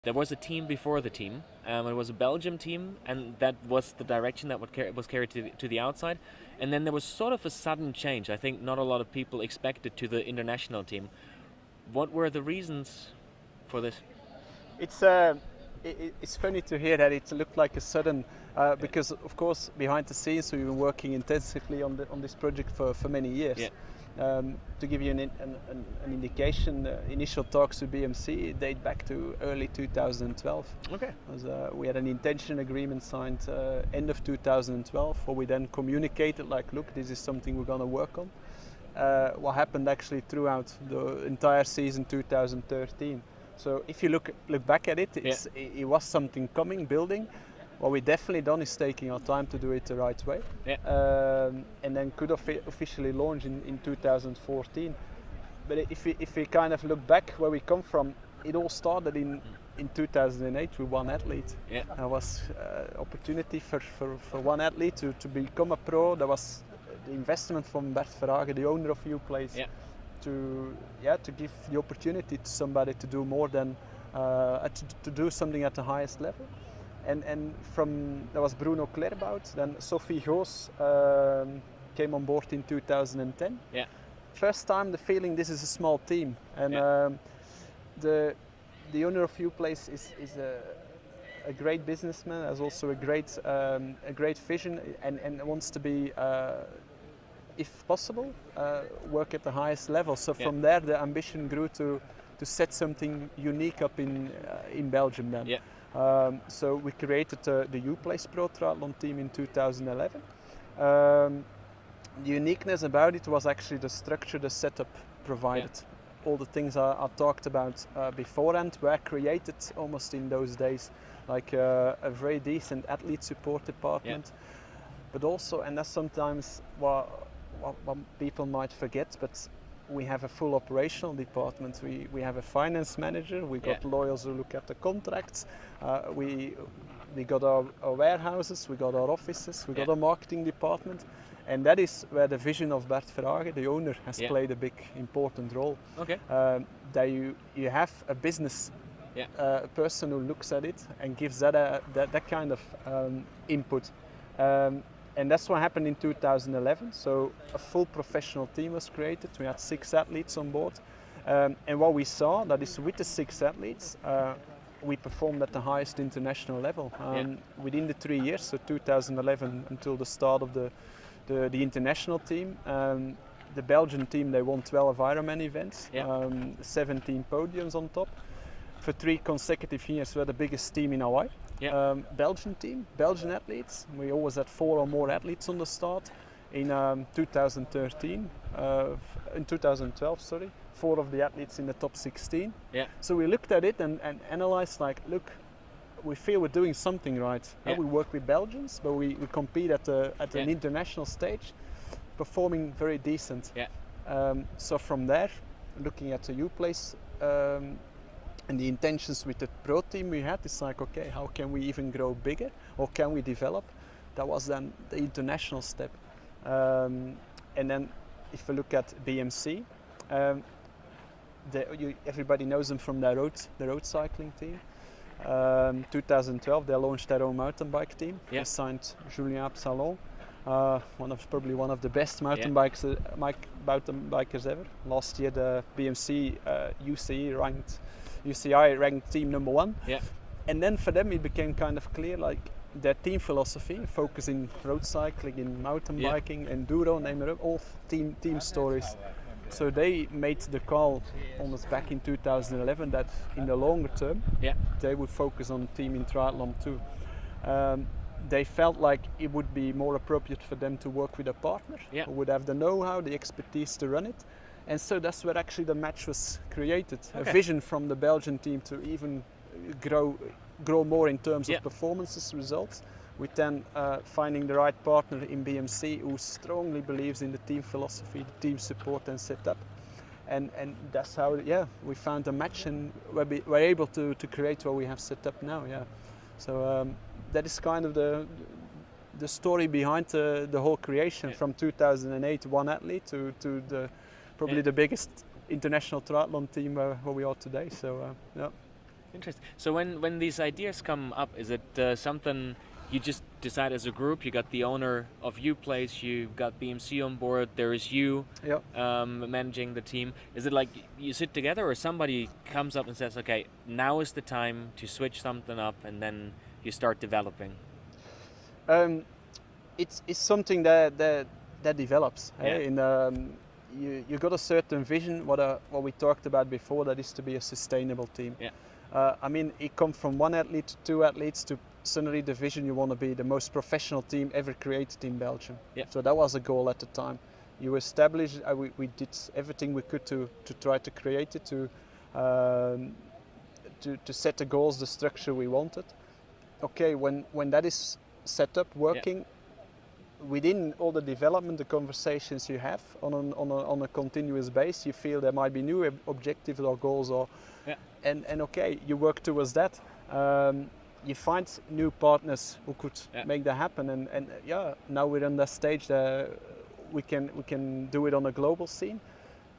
there was a team before the team. It was a Belgium team, and that was the direction that was carried to the outside. And then there was sort of a sudden change. I think not a lot of people expected to the international team. What were the reasons for this? It's funny to hear that it looked like a sudden, because of course behind the scenes we've been working intensively on this project for many years. Yeah. To give you an indication, initial talks with BMC date back to early 2012. Okay. We had an intention agreement signed end of 2012, where we then communicated like, look, this is something we're going to work on. What happened actually throughout the entire season 2013. So if you look back at it, it was something coming, building. What we definitely done is taking our time to do it the right way, and then could officially launch in 2014. But if we kind of look back where we come from, it all started in 2008 with one athlete. Yeah. There was opportunity for one athlete to become a pro. There was the investment from Bert Verhagen, the owner of Uplace. Yeah. To give the opportunity to somebody to do more than to do something at the highest level, and from there was Bruno Claerbout, then Sophie Goos came on board in 2010. Yeah. First time the feeling this is a small team, and the owner of Uplace is a great businessman, has also a great vision, and wants to be. If possible, work at the highest level. So from there, the ambition grew to set something unique up in Belgium then. Yeah. So we created the Uplace Pro Triathlon Team in 2011. The uniqueness about it was actually the structure, the setup provided. Yeah. All the things I talked about beforehand were created almost in those days, like a very decent athlete support department. Yeah. But also, and that's sometimes what people might forget, but we have a full operational department. We have a finance manager, we got lawyers who look at the contracts, we got our warehouses, we got our offices, we got our marketing department, and that is where the vision of Bert Verhagen, the owner, has played a big important role. Okay. That you have a business person who looks at it and gives that kind of input. And that's what happened in 2011. So a full professional team was created. We had 6 athletes on board. And what we saw, that is with the 6 athletes, we performed at the highest international level. Within the 3 years, so 2011 until the start of the international team, the Belgian team, they won 12 Ironman events, 17 podiums on top. For 3 consecutive years, we're the biggest team in Hawaii. Yeah. Belgian team, Belgian athletes. We always had 4 or more athletes on the start. In 2012, 4 of the athletes in the top 16. Yeah. So we looked at it and analyzed, like, look, we feel we're doing something right. Yeah. We work with Belgians, but we compete at an international stage, performing very decent. Yeah. So from there, looking at the Uplace, and the intentions with the pro team we had, it's like, okay, how can we even grow bigger, or can we develop? That was then the international step. And then if we look at BMC, everybody knows them from the road cycling team. 2012 they launched their own mountain bike team. Yeah. They signed Julien Absalon, probably one of the best mountain bikers ever. Last year the BMC UCI ranked team number 1. Yeah. And then for them it became kind of clear, like, their team philosophy, focusing road cycling, in mountain biking, enduro, name it up, all team stories. So they made the call almost back in 2011 that in the longer term they would focus on team in triathlon too. They felt like it would be more appropriate for them to work with a partner who would have the know-how, the expertise to run it. And so that's where actually the match was created. Okay. A vision from the Belgian team to even grow more in terms of performances, results, with then finding the right partner in BMC who strongly believes in the team philosophy, the team support and setup. And that's how we found a match, and we're able to create what we have set up now. Yeah. So that is kind of the story behind the whole creation, from 2008, one athlete to probably the biggest international triathlon team where we are today. So Interesting. So when these ideas come up, is it something you just decide as a group? You got the owner of Uplace, you got BMC on board, there is you managing the team. Is it like you sit together, or somebody comes up and says, okay, now is the time to switch something up, and then you start developing? It's something that develops. Yeah. You got a certain vision, what we talked about before, that is to be a sustainable team. Yeah. I mean, it comes from one athlete to two athletes to suddenly the vision you want to be the most professional team ever created in Belgium. Yeah. So that was a goal at the time. You established, we did everything we could to try to create it, to set the goals, the structure we wanted. Okay, when that is set up, working, within all the development, the conversations you have on a continuous base, you feel there might be new objectives or goals, and okay, you work towards that. You find new partners who could make that happen, and now we're on that stage that we can do it on a global scene.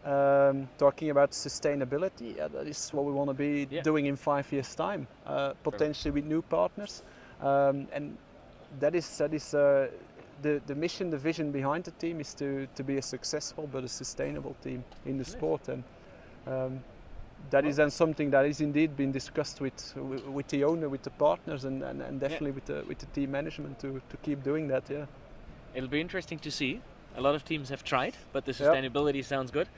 Talking about sustainability, that is what we want to be doing in 5 years' time, potentially with new partners, and that is the mission, the vision behind the team is to be a successful but a sustainable team in the sport, and that is then something that is indeed being discussed with the owner, with the partners, and definitely with the team management to keep doing that. Yeah, it'll be interesting to see. A lot of teams have tried, but the sustainability sounds good.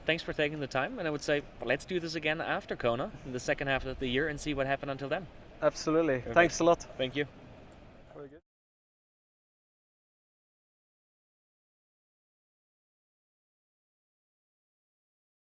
Thanks for taking the time, and I would say let's do this again after Kona in the second half of the year and see what happened until then. Absolutely. Perfect. Thanks a lot. Thank you.